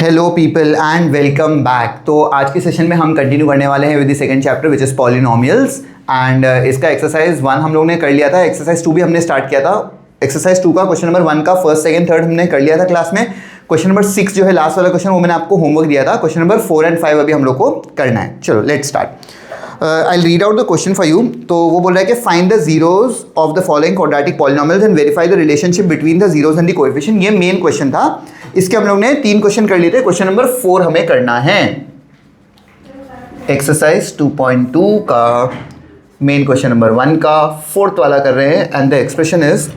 Hello people and welcome back. तो आज के सेशन में हम कंटिन्यू करने वाले हैं with the second chapter which is polynomials and इसका एक्सरसाइज 1 हम लोगों ने कर लिया था, एक्सरसाइज 2 भी हमने स्टार्ट किया था। एक्सरसाइज 2 का क्वेश्चन नंबर 1 का फर्स्ट सेकंड थर्ड हमने कर लिया था क्लास में। क्वेश्चन नंबर 6 जो है लास्ट वाला क्वेश्चन वो मैंने आपको होमवर्क दिया था। क्वेश्चन नंबर 4 एंड 5 अभी हम लोग को करना है। चलो let's start. I read out the question for you. तो वो बोल रहा है कि find the zeros of the following quadratic polynomials and verify the relationship between the zeros and the coefficient. ये मेन क्वेश्चन था। इसके हम लोग ने 3 क्वेश्चन कर लिए थे। क्वेश्चन नंबर 4 हमें करना है। एक्सरसाइज 2.2 का मेन क्वेश्चन नंबर 1 का 4th वाला कर रहे हैं and the expression is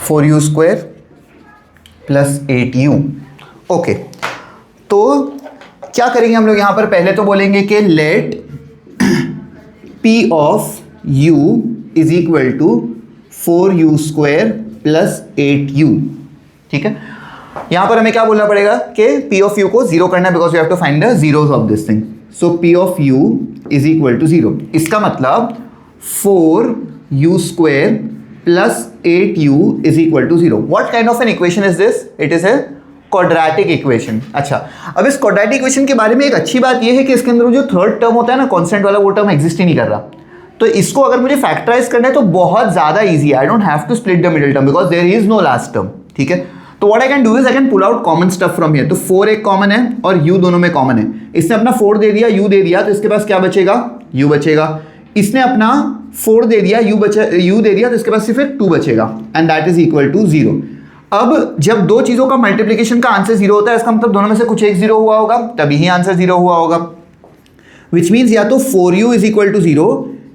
4u² plus 8u। Okay, तो क्या करेंगे हम लोग यहाँ पर? पहले तो बोलेंगे कि let p of u is equal to 4u² plus 8u। ठीक है, यहाँ पर हमें क्या बोलना पड़ेगा कि p ऑफ u को 0 करना है because we have to find the zeros of this thing. So p of u is equal to 0। इसका मतलब 4u² plus 8u is equal to 0। What kind of an equation is this? It is a quadratic equation. अच्छा, अब इस quadratic equation के बारे में एक अच्छी बात यह है कि इसके अंदर जो थर्ड टर्म होता है ना, कांस्टेंट वाला, वो टर्म एग्जिस्ट ही नहीं कर रहा। तो इसको अगर मुझे फैक्टराइज करना है तो बहुत ज्यादा इजी है। I don't have to split the middle term because there is no last term. ठीक है, तो what I can do is I can pull out common stuff from here. तो 4 एक कॉमन है और u दोनों में कॉमन है। इसने अपना 4 दे दिया, u दे दिया, तो इसके पास क्या बचेगा? u बचेगा। इसने अपना 4 दे दिया, u दे दिया, तो इसके पास सिर्फ 2 बचेगा and that is equal to 0। अब जब दो चीजों का मल्टीप्लीकेशन का आंसर 0 होता है, इसका मतलब दोनों में से कुछ एक 0 हुआ होगा, तभी ही आंसर 0 हुआ होगा। विच मीन्स या तो 4u इज इक्वल टू 0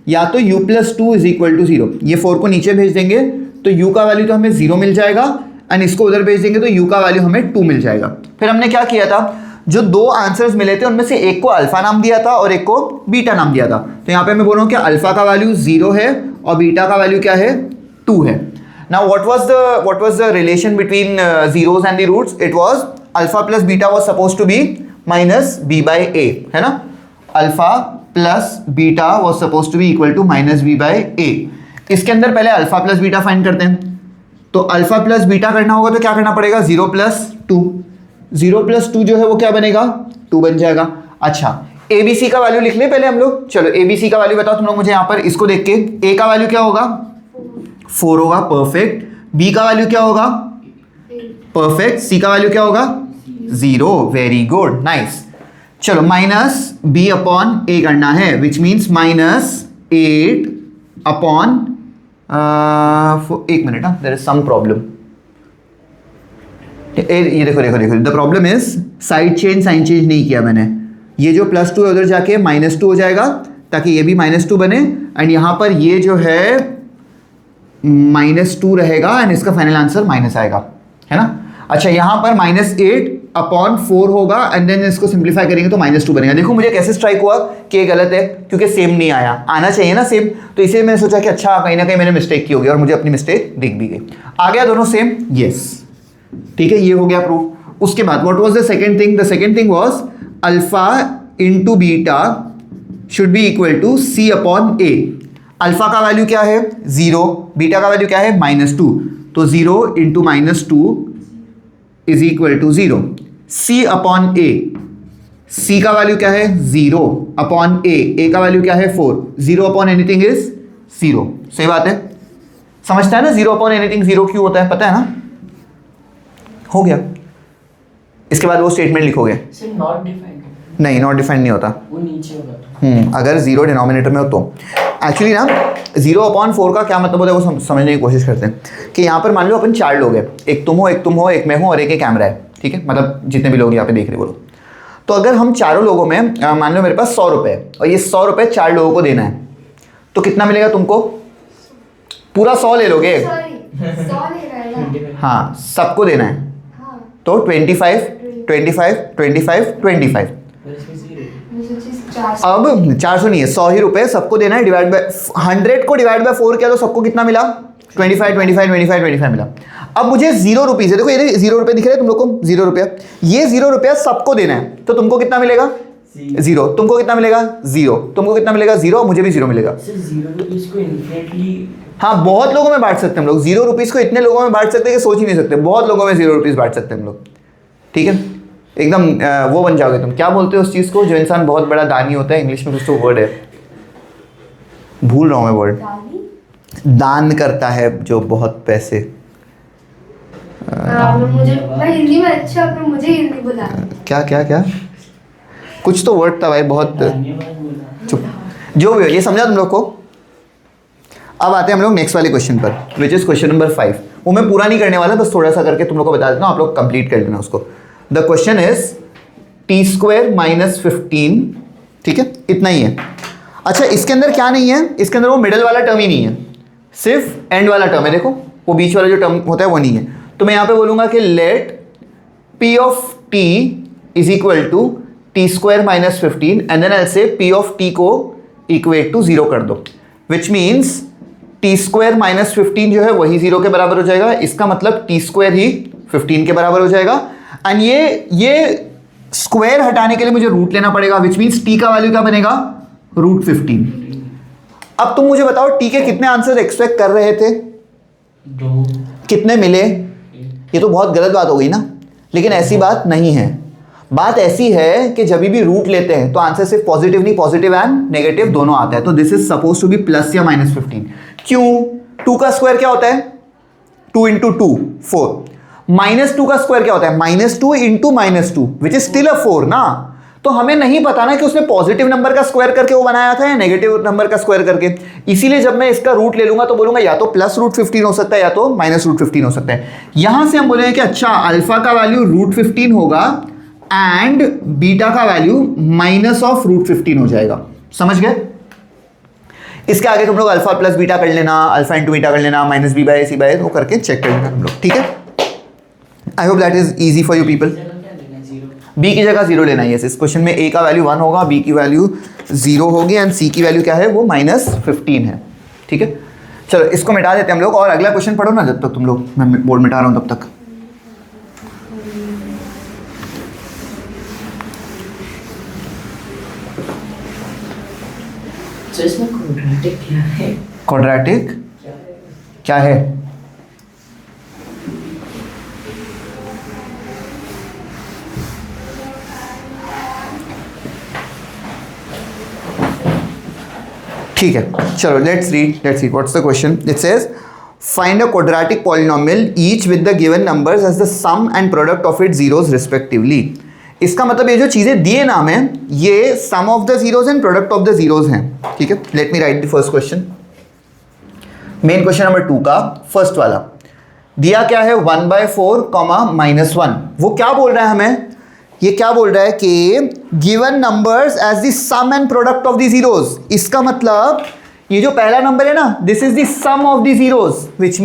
या तो u plus 2 is equal to 0। ये 4 को नीचे भेज देंगे तो u का वैल्यू तो हमें 0 मिल जाएगा एंड इसको उधर भेज देंगे तो u का वैल्यू हमें 2 मिल जाएगा। फिर हमने क्या किया था, जो 2 आंसर्स मिले थे उनमें से एक को अल्फा नाम दिया था और एक को बीटा नाम दिया था। तो यहाँ पे मैं बोल रहा हूँ कि अल्फा का वैल्यू 0 है और बीटा का वैल्यू क्या है? 2 है। Now what was the relation between zeros and the roots? It was alpha plus beta was supposed to be minus b by a, है ना? Alpha plus beta was supposed to be equal to minus b by a। इसके अंदर पहले alpha plus beta find करते हैं। तो alpha plus beta करना होगा तो क्या करना पड़ेगा? 0 प्लस 2। 0 प्लस 2 जो है वो क्या बनेगा? 2 बन जाएगा। अच्छा, ABC का वैल्यू लिख लें पहले हम लोग। चलो ABC का वैल्यू बताओ तुम लोग मुझे यहाँ पर। इसको देख के A का वैल्यू क्या होगा? 4 होगा, परफेक्ट। B का वैल्यू क्या होगा? परफेक्ट। C का वैल्यू क्या होगा? 0। Very good, nice. चलो माइनस B अपॉन A करना है विच मीन्स माइनस 8 अपॉन एक minute, there is some problem. ये देखो देखो देखो, the problem is side change, sign change नहीं किया मैंने। ये जो +2 है उधर जाके -2 हो जाएगा ताकि ये भी -2 बने एंड यहाँ पर ये जो है -2 रहेगा एंड इसका फाइनल आंसर माइनस आएगा, है ना? अच्छा, यहाँ पर -8 अपॉन 4 होगा एंड देन इसको सिंप्लीफाई करेंगे तो -2 बनेगा। देखो मुझे कैसे स्ट्राइक हुआ कि ये गलत है क्योंकि सेम नहीं आया। आना चाहिए ना सेम, तो इसीलिए मैंने सोचा कि अच्छा कहीं ना कहीं मैंने मिस्टेक की होगी और मुझे अपनी मिस्टेक दिख भी गई। आ गया दोनों सेम? यस, ठीक है, ये हो गया प्रूफ। उसके बाद what was the second thing? The second thing was alpha into beta should be equal to c upon a। Alpha का वैल्यू क्या है? 0। बीटा का वैल्यू क्या है? -2। तो 0 into -2 is equal to 0। c upon a, c का value क्या है? 0 अपॉन a का वैल्यू क्या है? 4। 0 अपॉन एनीथिंग इज 0। सही बात है, समझता है ना? 0 अपॉन एनीथिंग 0 क्यों होता है, पता है ना? हो गया। इसके बाद वो स्टेटमेंट लिखोगे। नॉट डिफाइंड नहीं, नॉट डिफाइंड नहीं होता, वो नीचे होगा। अगर 0 डिनोमिनेटर में हो तो। एक्चुअली ना 0 अपॉन 4 का क्या मतलब होता है वो समझने की कोशिश करते हैं कि यहाँ पर मान लो अपन 4 लोग हैं, एक तुम हो, एक तुम हो, एक मैं हूँ और एक कैमरा है। ठीक है, मतलब जितने भी लोग यहाँ पे देख रहे वो लोग। तो अगर हम चारों लोगों में मान लो मेरे पास 100 रुपये और ये 100 रुपये 4 लोगों को देना है तो कितना मिलेगा तुमको? पूरा 100 ले लोगे? हाँ, सबको देना है तो 25 25 25 25। अब 400 नहीं है, 100 ही रुपए सबको देना है। डिवाइड बाय 100 को डिवाइड बाय 4 किया तो सबको कितना मिला? 25 25 25 25 मिला। अब मुझे 0 रुपीज है, देखो ये 0 रुपये दिख रहे हैं तुम लोग को? 0 रुपया, ये 0 रुपया सबको देना है तो तुमको कितना मिलेगा? 0। तुमको कितना मिलेगा? 0। तुमको कितना मिलेगा? 0। मुझे भी 0 मिलेगा। हाँ, बहुत लोगों में बांट सकते हैं हम लोग। 0 रुपीज को इतने लोगों में बांट सकते हैं कि सोच ही नहीं सकते। बहुत लोगों में 0 रुपीज बांट सकते हैं हम लोग। ठीक है, एकदम वो बन जाओगे तुम। क्या बोलते हो उस चीज़ को जो इंसान बहुत बड़ा दानी होता है, इंग्लिश में कुछ तो वर्ड है, भूल रहा हूँ मैं वर्ड। दान करता है जो बहुत पैसे। आपने मुझे, मैं हिंदी में अच्छा, आपने मुझे हिंदी बुला। क्या क्या क्या कुछ तो वर्ड था भाई, बहुत धन्यवाद बोला। चुप, जो भी हो, ये समझा तुम लोग को। अब आते हैं हम लोग नेक्स्ट वाले क्वेश्चन पर, विच इज क्वेश्चन नंबर 5। वो मैं पूरा नहीं करने वाला, बस थोड़ा सा करके तुम लोग को बता देता हूँ, आप लोग कंप्लीट कर लेना उसको। द क्वेश्चन इज t² - 15, ठीक है, इतना ही है। अच्छा, इसके अंदर क्या नहीं है, इसके अंदर वो मिडल वाला टर्म ही नहीं है, सिर्फ एंड वाला टर्म है। देखो वो बीच वाला जो टर्म होता है वो नहीं है। तो मैं यहाँ पे बोलूँगा कि let p of t is equal to t² - 15 and then I say p of t को इक्वेट टू 0 कर दो, विच मीन्स t² - 15 जो है वही 0 के बराबर हो जाएगा। इसका मतलब t² ही 15 के बराबर हो जाएगा। एंड ये स्क्वायर हटाने के लिए मुझे रूट लेना पड़ेगा, विच मीन्स t का वैल्यू क्या बनेगा, √15। अब तुम मुझे बताओ t के कितने आंसर एक्सपेक्ट कर रहे थे, 2 कितने मिले? ये तो बहुत गलत बात हो गई ना, लेकिन ऐसी बात नहीं है। बात ऐसी है कि जब भी रूट लेते हैं तो आंसर सिर्फ पॉजिटिव नहीं, पॉजिटिव एंड नेगेटिव दोनों आता है। तो this is suppose to be plus या -15। क्यों? 2 का स्क्वायर क्या होता है, 2 × 2 4। -2 का स्क्वायर क्या होता है, -2 × -2 विच इज स्टिल अ 4 ना। तो हमें नहीं पता ना कि उसने पॉजिटिव नंबर का स्क्वायर करके वो बनाया था या नेगेटिव नंबर का स्क्वायर करके। इसीलिए जब मैं इसका रूट ले लूंगा तो बोलूंगा या तो +√15 हो सकता है या तो -√15 हो सकता है। यहां से हम बोलेंगे कि अच्छा अल्फा का वैल्यू √15 होगा एंड बीटा का वैल्यू -√15 हो जाएगा। समझ गए? इसके आगे तुम लोग अल्फा प्लस बीटा कर लेना, अल्फा इंटू बीटा कर लेना, -b/c/a वो करके चेक कर लेना तुम लोग, ठीक है। I hope that is easy for you people. क्या लेना 0? b की जगह 0 लेना है। इस क्वेश्चन में a का वैल्यू 1 होगा, b की वैल्यू 0 होगी एंड c की वैल्यू क्या है, वो -15 है, ठीक है। चलो इसको मिटा देते हैं हम लोग और अगला क्वेश्चन पढ़ो ना जब तक तुम लोग, मैं बोर्ड मिटा रहा हूँ तब तक। तो इसमें क्वाड्रेटिक क्या है? क्वाड्रेटिक क्या है? ठीक है, चलो let's read what's the question. It says find a quadratic polynomial each with the given numbers as the sum and product of its zeros respectively. इसका मतलब ये जो चीजें दिए नाम है ये sum of the zeros and product of the zeros हैं, ठीक है। Let me write the first question. Main question number 2 का फर्स्ट वाला दिया क्या है, 1/4, -1। वो क्या बोल रहा है हमें, ये क्या बोल रहा है कि given numbers as the sum and product of the zeros. इसका मतलब ये जो पहला नंबर है ना, this is the sum of the zeros, which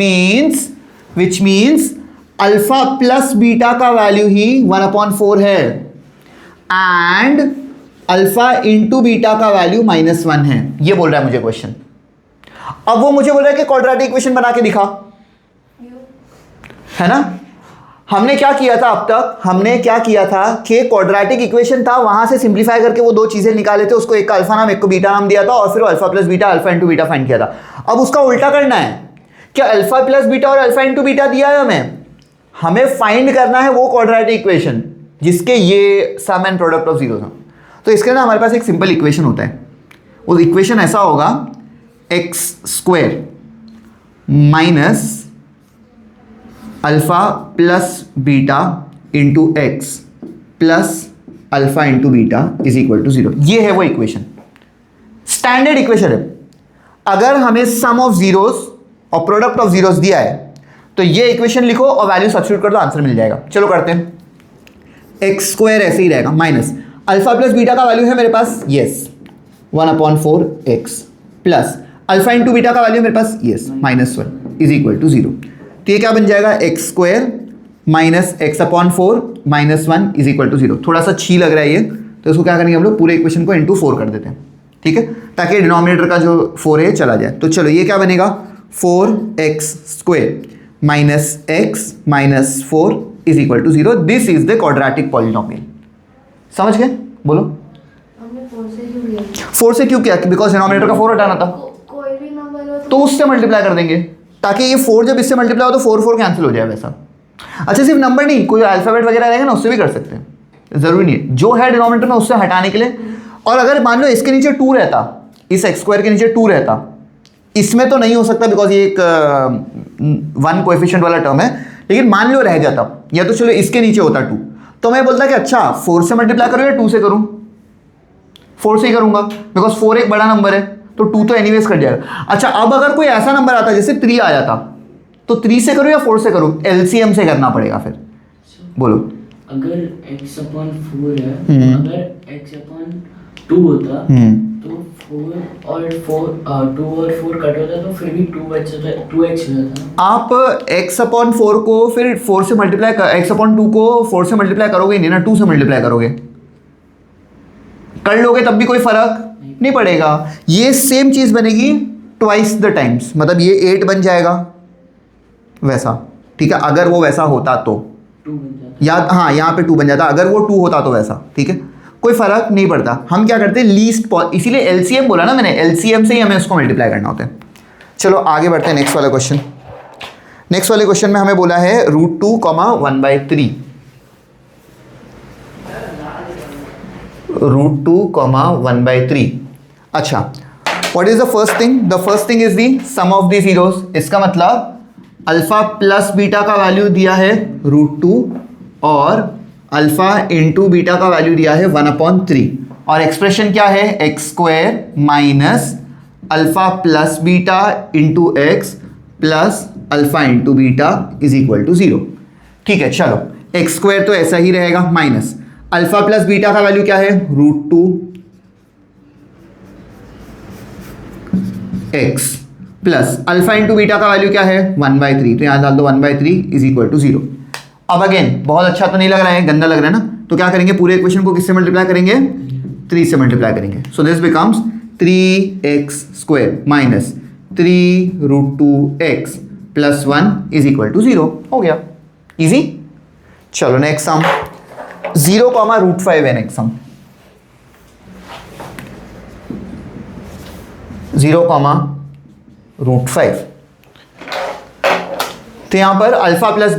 means alpha plus beta का वैल्यू ही 1/4 है एंड अल्फा इंटू बीटा का वैल्यू -1 है। ये बोल रहा है मुझे क्वेश्चन। अब वो मुझे बोल रहा है कि क्वाड्रेटिक इक्वेशन बना के दिखा, है ना। हमने क्या किया था अब तक, हमने क्या किया था कि क्वाड्रेटिक इक्वेशन था, वहां से सिंप्लीफाई करके वो दो चीजें निकाले थे, उसको एक का अल्फा नाम एक को बीटा नाम दिया था और फिर alpha plus beta alpha into beta find किया था। अब उसका उल्टा करना है, क्या अल्फा प्लस बीटा और अल्फा इंटू बीटा दिया है हमें फाइंड करना है वो क्वाड्रेटिक इक्वेशन जिसके ये सम एंड प्रोडक्ट ऑफ जीरोस हैं। तो इसके अंदर हमारे पास एक सिंपल इक्वेशन होता है, वो इक्वेशन ऐसा होगा x² minus alpha plus beta into x plus alpha into beta is equal to 0। ये है वो इक्वेशन, स्टैंडर्ड इक्वेशन है। अगर हमें सम ऑफ जीरोस और प्रोडक्ट ऑफ जीरोस दिया है तो ये इक्वेशन लिखो और वैल्यू सब्स्टिट्यूट कर दो, आंसर मिल जाएगा। चलो करते हैं। x² ऐसे ही रहेगा माइनस अल्फा प्लस बीटा का वैल्यू है मेरे पास, yes 1/4x plus alpha into beta का वैल्यू मेरे पास, यस -1 इज इक्वल टू 0। तो ये क्या बन जाएगा, x² minus x/4 -1 is equal to 0। थोड़ा सा छी लग रहा है ये, तो इसको क्या करेंगे हम लोग, पूरे इक्वेशन को इंटू 4 कर देते हैं, ठीक है, ताकि डिनोमिनेटर का जो 4 है चला जाए। तो चलो ये क्या बनेगा, 4x² minus x minus 4 is equal to 0। This is the quadratic polynomial. समझ गए? बोलो। हमने 4 से क्यों लिया? 4 से क्यों किया, बिकॉज डिनोमिनेटर का 4 हटाना था, कोई भी नंबर हो तो उससे मल्टीप्लाई कर देंगे ताकि ये 4 जब इससे मल्टीप्लाई हो तो 4 कैंसिल हो जाए वैसा। अच्छा सिर्फ नंबर नहीं, कोई अल्फ़ाबेट वगैरह रहेगा ना उससे भी कर सकते हैं, ज़रूरी नहीं है जो है डिनोमिनेटर में उससे हटाने के लिए। और अगर मान लो इसके नीचे 2 रहता, इस एक्स स्क्वायर के नीचे 2 रहता, इसमें तो नहीं हो सकता बिकॉज ये एक 1 कोएफिशिएंट वाला टर्म है, लेकिन मान लो रह जाता, या तो चलो इसके नीचे होता 2, तो मैं बोलता कि अच्छा 4 से मल्टीप्लाई करूँ या 2 से करूँ, 4 से ही करूँगा बिकॉज 4 एक बड़ा नंबर है, तो 2 तो एनीवेज कट जाएगा। अच्छा अब अगर कोई ऐसा नंबर आता जैसे 3 आ जाता, तो 3 से करूँ या 4 से करूँ, एलसीएम से करना पड़ेगा फिर, बोलो। अगर x/4 है, अगर x/2 होता तो 4 और 4 कट होता तो फिर भी 2 बचता, 2x हो जाता। आप x/4 को फिर 4 से मल्टीप्लाई x/2 को 4 से मल्टीप्लाई करोगे नहीं ना, 2 से मल्टीप्लाई करोगे, कर लोगे तब भी कोई फर्क नहीं पड़ेगा। ये सेम चीज बनेगी ट्वाइस द टाइम्स, मतलब ये 8 बन जाएगा वैसा, ठीक है, अगर वो वैसा होता तो 2 बन जाता। या हाँ यहाँ पे 2 बन जाता, अगर वो 2 होता तो वैसा, ठीक है, कोई फर्क नहीं पड़ता। हम क्या करते हैं लीस्ट, इसीलिए एलसीएम बोला ना मैंने, एलसीएम से ही हमें उसको मल्टीप्लाई करना होता है। चलो आगे बढ़ते हैं नेक्स्ट वाला क्वेश्चन। नेक्स्ट वाले क्वेश्चन में हमें बोला है √2, 1/3, √2, 1/3। अच्छा what is the first thing? The first thing is the sum of the zeros. इसका मतलब अल्फा प्लस बीटा का वैल्यू दिया है √2 और अल्फा इंटू बीटा का वैल्यू दिया है 1/3, और एक्सप्रेशन क्या है, x² minus alpha plus beta into x plus alpha into beta is equal to 0। ठीक है, चलो x² तो ऐसा ही रहेगा, माइनस अल्फा प्लस बीटा का वैल्यू क्या है, √2 x plus alpha into beta का वैल्यू क्या है 1/3, तो यहां डाल दो 1/3 इज इक्वल टू 0। अब अगेन बहुत अच्छा तो नहीं लग रहा है, गंदा लग रहा है ना, तो क्या करेंगे, पूरे इक्वेशन को किससे मल्टीप्लाई करेंगे, 3 से मल्टीप्लाई करेंगे। So this becomes 3x² minus 3√2x plus 1 is equal to 0। हो गया, इजी। चलो नेक्स्ट सम, 0, √5 है नेक्स्ट सम। 0, √5, तो यहां पर अल्फा प्लस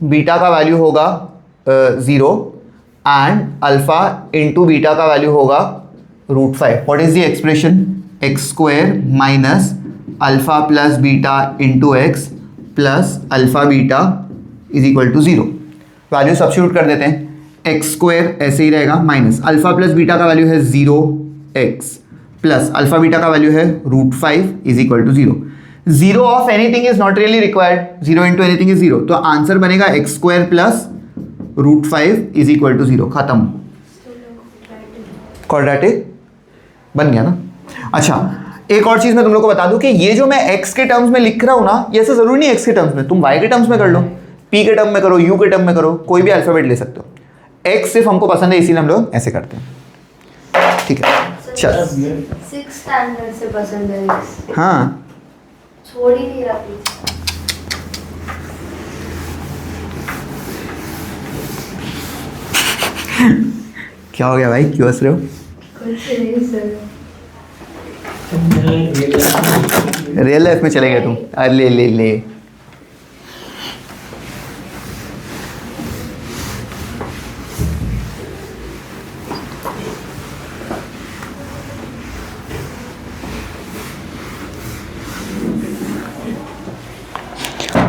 बीटा का वैल्यू होगा 0 एंड अल्फा इंटू बीटा का वैल्यू होगा √5। What is the expression, x² minus alpha plus beta into x plus alpha beta is equal to 0। Value substitute कर देते हैं, x² ऐसे ही रहेगा माइनस अल्फा प्लस बीटा का वैल्यू है 0x प्लस अल्फा बीटा का वैल्यू है √5 is equal to 0। 0 of anything is not really required, 0 into anything is 0, तो आंसर बनेगा x² plus √5 is equal to 0। खत्म, क्वाड्रेटिक बन गया ना। अच्छा एक और चीज मैं तुम लोग को बता दूं कि ये जो मैं x के टर्म्स में लिख रहा हूं ना, ये ऐसे जरूरी नहीं x के टर्म्स में, तुम y के टर्म्स में कर लो, p के टर्म में करो, u के टर्म में करो, कोई भी अल्फाबेट ले सकते हो। x सिर्फ हमको पसंद है इसीलिए हम लोग ऐसे करते हैं, ठीक है। चल 6th स्टैंडर्ड से पसंद है X। हाँ छोड़ ही नहीं रहा पीछे। क्या हो गया भाई, क्यों हंस रहे हो? कुछ नहीं सर। रियल लाइफ में चले गए तुम, अरे ले ले ले।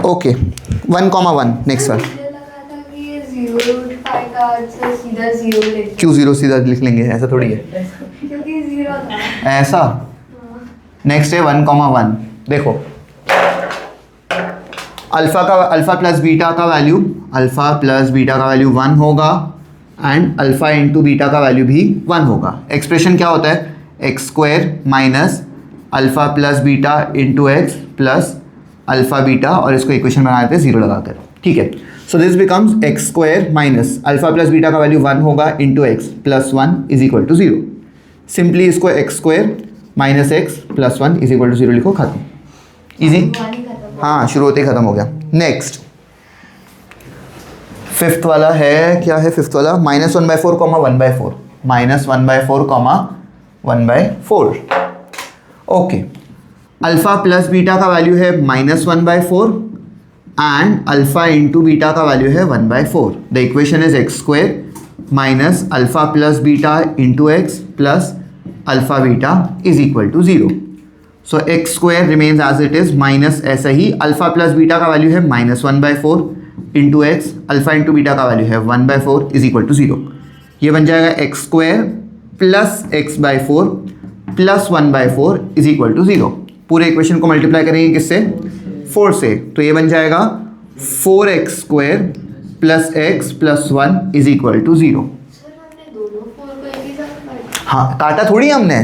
Okay 1,1 next one. मुझे लगा था कि ये 0√5 का आंसर सीधा 0 लिख, क्यों 0 सीधा लिख लेंगे, ऐसा थोड़ी है, क्योंकि 0 था। ऐसा। नेक्स्ट है 1,1। देखो अल्फा प्लस बीटा का वैल्यू 1 होगा एंड अल्फा इंटू बीटा का वैल्यू भी 1 होगा। एक्सप्रेशन क्या होता है, x² minus alpha plus beta into x plus alpha beta, और इसको इक्वेशन बना देते हैं 0 लगाकर, ठीक है। So this becomes x² minus alpha plus beta का वैल्यू 1 होगा into x plus 1 is equal to 0। Simply इसको x² minus x plus 1 is equal to 0 लिखो, खत्म, इजी। हाँ शुरू होते ही खत्म हो गया। नेक्स्ट फिफ्थ वाला है, क्या है फिफ्थ वाला, -1/4, 1/4, -1/4, 1/4। ओके, अल्फा प्लस बीटा का वैल्यू है -1/4 एंड अल्फ़ा इंटू बीटा का वैल्यू है 1/4. The equation is x square minus alpha plus beta into x plus alpha beta is equal to 0. So x square remains as it is minus ऐसा ही alpha plus beta का value है -1/4 into x, alpha into beta का value है 1/4 is equal to 0. ये बन जाएगा x square plus x/4 plus 1/4 is equal to 0. पूरे इक्वेशन को मल्टीप्लाई करेंगे किससे? 4 से. तो ये बन जाएगा 4x square plus x plus 1 is equal to 0. Sir हमने दोनों 4 को एक ही साथ काटा. हाँ, काटा थोड़ी हमने.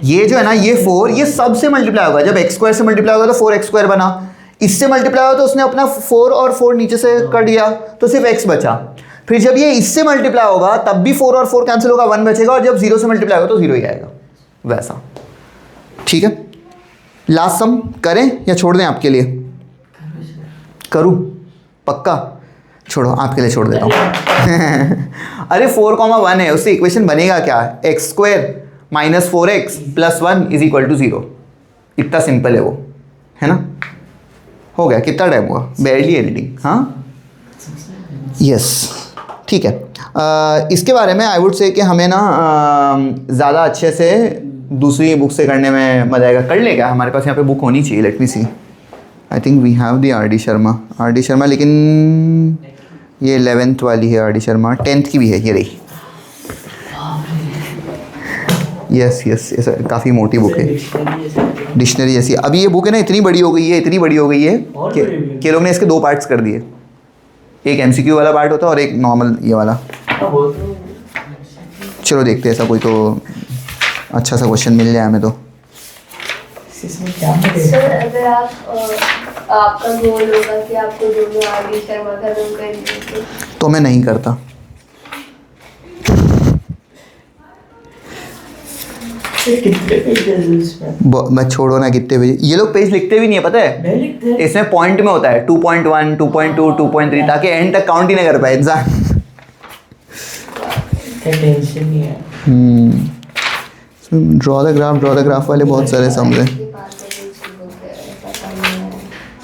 ये जो है ना, ये 4 ये सब से मल्टीप्लाई होगा. जब x स्क्वायर से मल्टीप्लाई होगा तो 4x स्क्वायर बना. इससे मल्टीप्लाई हुआ तो उसने अपना 4 और 4 नीचे से कर दिया तो सिर्फ x बचा. फिर जब ये इससे मल्टीप्लाई होगा तब भी 4 और 4 कैंसिल होगा, 1 बचेगा. और जब 0 से मल्टीप्लाई होगा तो 0 ही आएगा. वैसा. ठीक है. लास्ट सम करें या छोड़ दें आपके लिए? करूँ? पक्का? छोड़ो, आपके लिए छोड़ देता हूँ. अरे 4,1 है, उससे इक्वेशन बनेगा क्या? X square minus 4x plus 1 is equal to 0. इतना सिंपल है वो, है ना? हो गया. कितना टाइम हुआ? बैरली एडिटिंग. हाँ, यस. ठीक है. इसके बारे में आई वुड से कि हमें ना ज़्यादा अच्छे से दूसरी बुक से करने में मजा आएगा. कर ले क्या? हमारे पास यहाँ पे बुक होनी चाहिए. Let me see. I think we have the R D Sharma, लेकिन ये 11th वाली है. आर डी शर्मा 10th की भी है. ये रही. यस यस यस, काफ़ी मोटी बुक है, डिक्शनरी जैसी. अभी ये बुक है ना, इतनी बड़ी हो गई है कि लोग ने इसके 2 पार्ट्स कर दिए. एक MCQ वाला पार्ट होता है और एक नॉर्मल ये वाला. चलो देखते हैं, ऐसा कोई तो अच्छा सा क्वेश्चन मिल जाए हमें तो. सर अगर आपका गोल होगा कि आपको दोनों आर डी शर्मा खत्म करनी है तो मैं नहीं करता. मैं छोड़ो ना, कितने पेज. ये लोग पेज लिखते भी नहीं है, पता है? इसमें पॉइंट में होता है 2.1, 2.2, 2.3, ताकि एंड तक काउंट ही नहीं कर पाए इंसान. टेंशन नहीं है. ड्रॉ द ग्राफ वाले बहुत सारे सम है.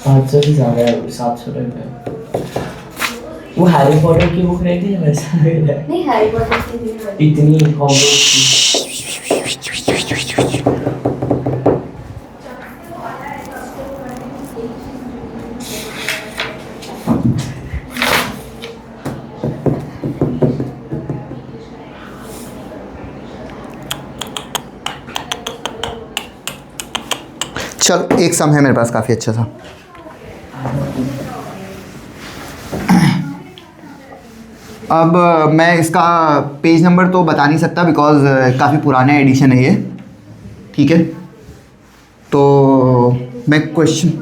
500 भी ज़्यादा है, 700 रुपये. वो हैरी पॉटर की बुक रहती है वैसा लग रहा है. नहीं, हैरी पॉटर की नहीं. इतनी हॉगवर्ट्स की. चल, एक सम है मेरे पास काफ़ी अच्छा था. अब मैं इसका पेज नंबर तो बता नहीं सकता बिकॉज काफ़ी पुराना एडिशन है ये. ठीक है. तो मैं क्वेश्चन,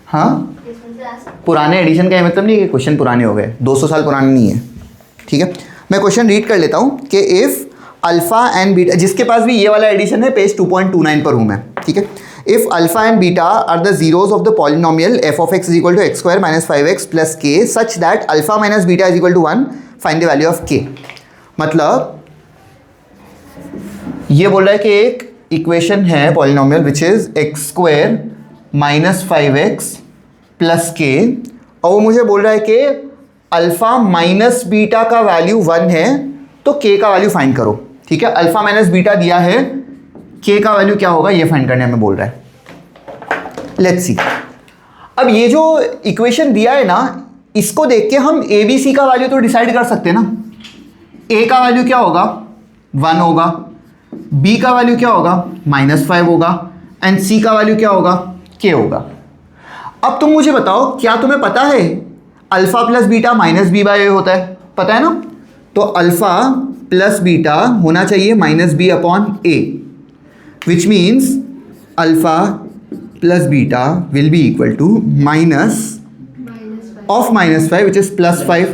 हाँ, पुराने एडिशन का ये मतलब नहीं कि क्वेश्चन पुराने हो गए. 200 साल पुराने नहीं है. ठीक है. मैं क्वेश्चन रीड कर लेता हूँ कि इफ़ अल्फ़ा एंड बीटा, जिसके पास भी ये वाला एडिशन है, पेज 2.29 पर हूँ मैं. ठीक है. If alpha and beta are the zeros of the polynomial f of x is equal to x square minus 5x plus k such that alpha minus beta is equal to 1, find the value of k. मतलब ये बोल रहा है कि एक equation है polynomial which is x square minus 5x plus k, और वो मुझे बोल रहा है कि अल्फ़ा माइनस बीटा का वैल्यू 1 है तो k का वैल्यू फाइंड करो. ठीक है. अल्फ़ा माइनस बीटा दिया है, k का वैल्यू क्या होगा ये फाइंड करने में बोल रहा है. Let's see. अब ये जो इक्वेशन दिया है ना, इसको देख के हम ए बी सी का वैल्यू तो डिसाइड कर सकते हैं ना. a का वैल्यू क्या होगा? 1 होगा. b का वैल्यू क्या होगा? -5 होगा. एंड c का वैल्यू क्या होगा? k होगा. अब तुम मुझे बताओ, क्या तुम्हें पता है alpha plus beta minus B by A होता है? पता है ना. तो अल्फ़ा प्लस बीटा होना चाहिए minus b upon a, which means alpha plus beta will be equal to minus of -5 which is +5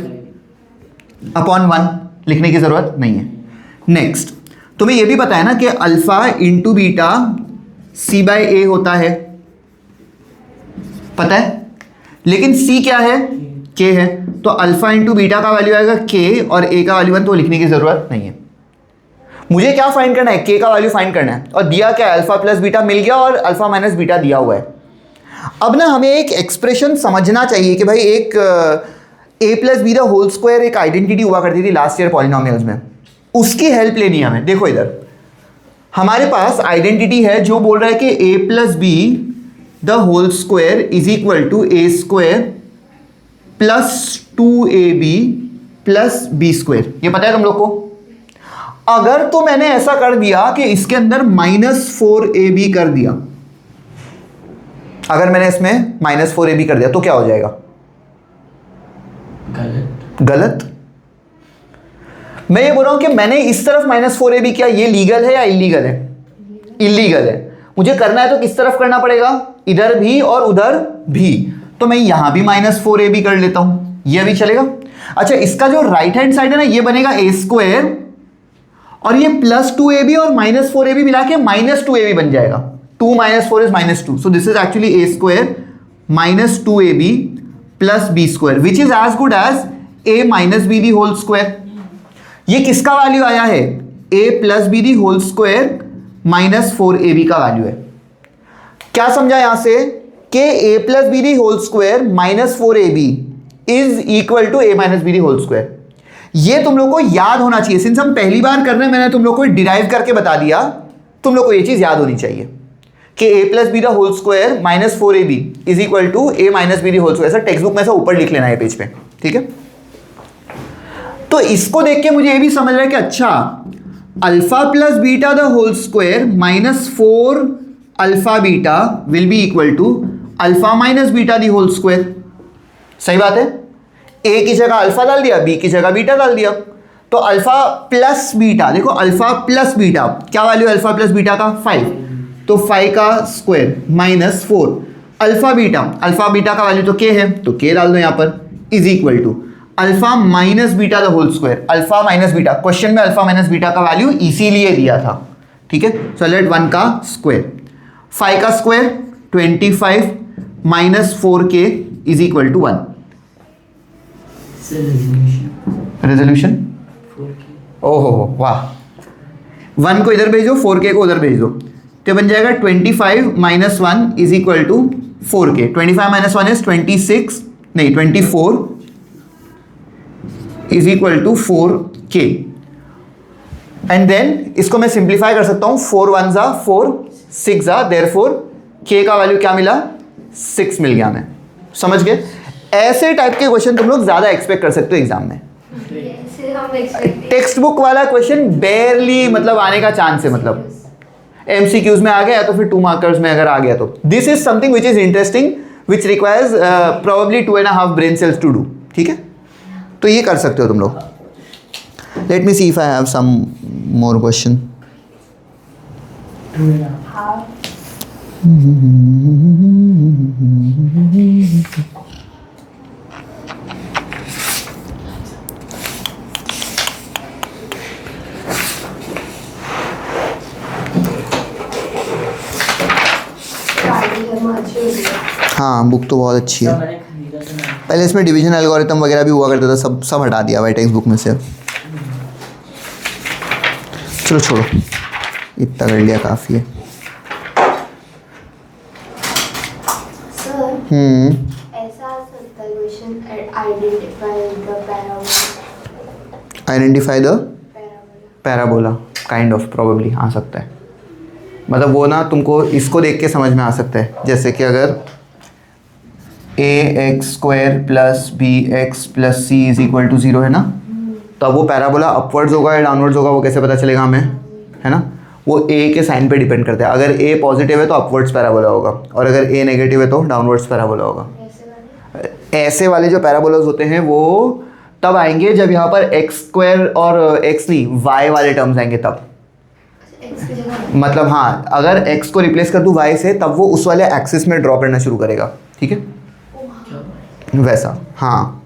upon 1. लिखने की ज़रूरत नहीं है. नेक्स्ट, तुम्हें ये भी पता है ना कि alpha into beta c by A होता है, पता है. लेकिन c क्या है? k है. तो अल्फ़ा इंटू बीटा का वैल्यू आएगा k और a का वैल्यू 1, तो लिखने की ज़रूरत नहीं है. मुझे क्या फाइंड करना है? k का वैल्यू फाइंड करना है. और दिया क्या है? अल्फ़ा प्लस बीटा मिल गया और अल्फ़ा माइनस बीटा दिया हुआ है. अब ना हमें एक एक्सप्रेशन समझना चाहिए कि भाई एक a plus b the whole square एक आइडेंटिटी हुआ करती थी लास्ट ईयर पॉलिनोमियल्स में, उसकी हेल्प लेनी है हमें। देखो इधर हमारे पास आइडेंटिटी है जो बोल रहा है कि a plus b the whole square is equal to a square plus 2ab plus b square. ये पता है तुम लोग को? अगर तो मैंने ऐसा कर दिया कि इसके अंदर -4ab कर दिया, अगर मैंने इसमें -4ab कर दिया तो क्या हो जाएगा? गलत। मैं ये बोल रहा हूं कि मैंने इस तरफ -4ab किया, ये लीगल है या इलीगल है? इलीगल है। मुझे करना है तो किस तरफ करना पड़ेगा? इधर भी और उधर भी। तो मैं यहां भी -4ab कर लेता हूं, यह भी चलेगा। अच्छा, इसका जो राइट हैंड साइड है ना, ये बनेगा ए स्क्वायर और ये +2ab और -4ab मिला के -2ab बन जाएगा। 2 - 4 is -2, so this is actually a square minus 2ab plus b square which is as good as a minus b the whole square। ये किसका वैल्यू आया है? a plus b the whole square minus 4ab का value है। क्या समझा यहां से कि a plus b the whole square minus 4ab is equal to a minus b the whole square। ये तुम लोग को याद होना चाहिए। सिंस हम पहली बार कर रहे हैं, मैंने तुम लोग को डिराइव करके बता दिया, तुम लोग को ये चीज याद होनी चाहिए कि a plus b the whole square -4ab is equal to a minus b the whole square. ऐसा टेक्स्ट बुक में ऐसा ऊपर लिख लेना है पेज पे, ठीक है? तो इसको देख के मुझे ये भी समझ रहा है कि अच्छा alpha plus beta the whole square -4 alpha beta will be equal to alpha minus beta the whole square. सही बात है। a की जगह अल्फा डाल दिया, b की जगह बीटा डाल दिया, तो अल्फा प्लस बीटा, देखो अल्फा प्लस बीटा क्या वैल्यू है अल्फा प्लस बीटा का? 5, तो 5 का स्क्वायर -4 अल्फा बीटा का वैल्यू तो k है, तो k डाल दो यहां पर, is equal to alpha minus beta the whole square. Alpha minus beta, question में अल्फा माइनस बीटा का वैल्यू इसीलिए दिया था, ठीक है? सो लेट 1 का स्क्वायर, 5 का square 25 -4k is equal to 1। Resolution ओहो वाह, 1 को इधर भेजो, 4k को उधर भेज दो, तो बन जाएगा 25 - 1 is equal to 4k। 25 - 1 is 26, नहीं 24 is equal to 4k। And then इसको मैं सिंप्लीफाई कर सकता हूं, 4 1 जा 4, 6 जा, देयरफॉर k का वैल्यू क्या मिला? 6 मिल गया। मैं समझ गए? ऐसे टाइप के क्वेश्चन तुम लोग ज्यादा एक्सपेक्ट कर सकते हो एग्जाम में। टेक्स्ट बुक वाला क्वेश्चन बेयरली मतलब आने का चांस है, मतलब MCQs में आ गया तो फिर 2 मार्कर्स में अगर आ गया तो this is something which is interesting which requires probably 2.5 brain cells to do, ठीक है? तो ये कर सकते हो तुम लोग। Let me see if I have some more question. हाँ, बुक तो बहुत अच्छी है। पहले इसमें डिवीजन एल्गोरिथम वगैरह भी हुआ करता था, सब हटा दिया भाई टेक्स्ट बुक में से। चलो छोड़ो, इतना कर लिया काफ़ी है। ऐसा आ सकता है question, identify the parabola, kind of probably आ सकता है। मतलब वो ना तुमको इसको देख के समझ में आ सकता है, जैसे कि अगर ax² + bx + c is equal to 0 है ना, तो अब वो पैराबोला अपवर्ड्स होगा या डाउनवर्ड्स होगा वो कैसे पता चलेगा हमें, है ना? वो a के साइन पे डिपेंड करता है। अगर a पॉजिटिव है तो अपवर्ड्स पैराबोला होगा, और अगर a नेगेटिव है तो डाउनवर्ड्स पैराबोला होगा। ऐसे वाले जो पैराबोलाज होते हैं वो तब आएंगे जब यहाँ पर x² और x नहीं y वाले टर्म्स आएंगे तब। मतलब हाँ, अगर x को रिप्लेस कर दूँ y से, तब वो उस वाले एक्सिस में ड्रॉ करना शुरू करेगा, ठीक है? वैसा हाँ,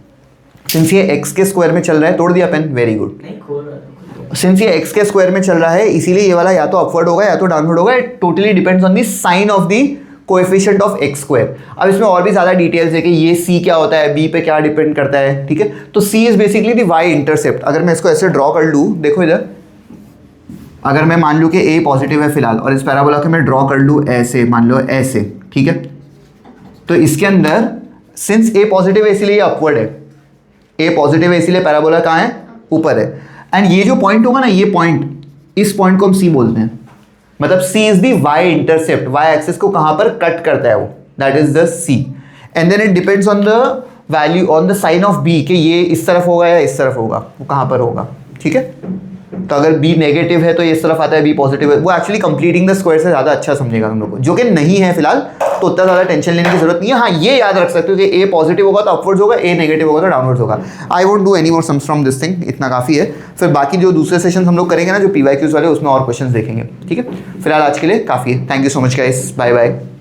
सिंस ये x के स्क्वायर में चल रहा है, तोड़ दिया पेन, वेरी गुड। सिंस ये x के स्क्वायर में चल रहा है, इसीलिए ये वाला या तो अपवर्ड होगा या तो डाउनवर्ड होगा। It totally depends on the sign of the coefficient of x²। अब इसमें और भी ज़्यादा डिटेल्स है कि ये c क्या होता है, b पे क्या डिपेंड करता है, ठीक है? तो c is basically the y intercept. अगर मैं इसको ऐसे ड्रॉ कर लूँ, देखो इधर, अगर मैं मान लूँ कि a पॉजिटिव है फिलहाल, और इस पैराबोला के मैं ड्रॉ कर लूँ ऐसे, मान लो ऐसे, ठीक है? तो इसके अंदर सिंस ए पॉजिटिव है इसीलिए अपवर्ड है, ए पॉजिटिव है इसीलिए पैराबोला कहाँ है, ऊपर है। एंड ये जो पॉइंट होगा ना, ये पॉइंट, इस पॉइंट को हम सी बोलते हैं, मतलब C is the Y intercept, Y axis को कहाँ पर कट करता है वो, that is the C. And then it depends on the value, on the sign of B, कि ये इस तरफ होगा या इस तरफ होगा, वो कहाँ पर होगा, ठीक है। तो अगर बी नेगेटिव है तो इस तरफ आता है, बी पॉजिटिव है, वो एक्चुअली कंप्लीटिंग द स्क्वायर से ज़्यादा अच्छा समझेगा हम लोग को, जो कि नहीं है फिलहाल, तो उतना ज़्यादा टेंशन लेने की जरूरत नहीं है। हाँ, ये याद रख सकते हो कि ए पॉजिटिव होगा तो अपवर्ड्स होगा, ए नेगेटिव होगा तो डाउनवर्ड्स होगा। I won't do any more sums from this thing, इतना काफ़ी है। फिर बाकी जो दूसरे सेशन हम लोग करेंगे ना, जो PYQs वाले, उसमें और क्वेश्चन देखेंगे, ठीक है। फिलहाल आज के लिए काफ़ी है। Thank you so much guys, bye bye.